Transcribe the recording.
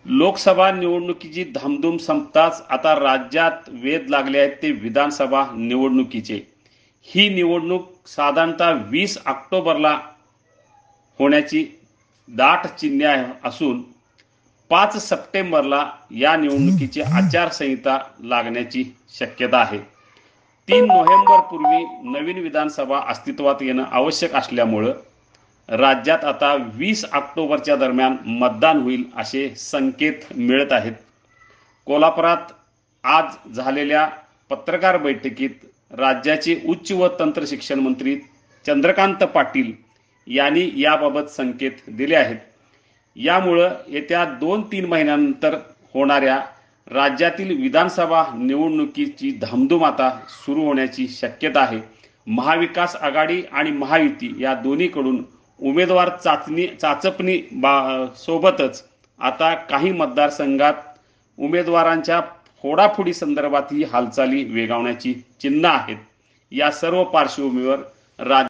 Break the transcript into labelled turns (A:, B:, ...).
A: लोकसभा निवडणुकीची धामधूम संपताच आता राज्यात वेध लागले आहेत ते विधानसभा निवडणुकीचे। ही निवडणूक साधारणतः 20 ऑक्टोबरला होण्याची दाट चिन्हे असून 5 सप्टेंबरला या निवडणुकीची आचारसंहिता लागण्याची शक्यता आहे। 3 नोव्हेंबर पूर्वी नवीन विधानसभा अस्तित्वात येणं आवश्यक असल्यामुळे राज्यात आता 20 ऑक्टोबरच्या दरम्यान मतदान होईल असे संकेत मिळत आहेत। कोल्हापुरात आज झालेल्या पत्रकार बैठकीत राज्याचे उच्च व तंत्र शिक्षण मंत्री चंद्रकांत पाटील यांनी याबाबत संकेत दिले आहेत। यामुळे येत्या 2-3 महिन्यानंतर होणाऱ्या राज्यातील विधानसभा निवडणुकीची धामधूम आता सुरू होण्याची शक्यता आहे। महाविकास आघाडी आणि महायुती या दोन्हीकडून उमेदवार चाचपणी सोबतच आता काही मतदारसंघात उमेदवारांच्या फोडाफोडी संदर्भातही हालचाली वेगावण्याची चिन्ह आहेत। या सर्व पार्श्वभूमीवर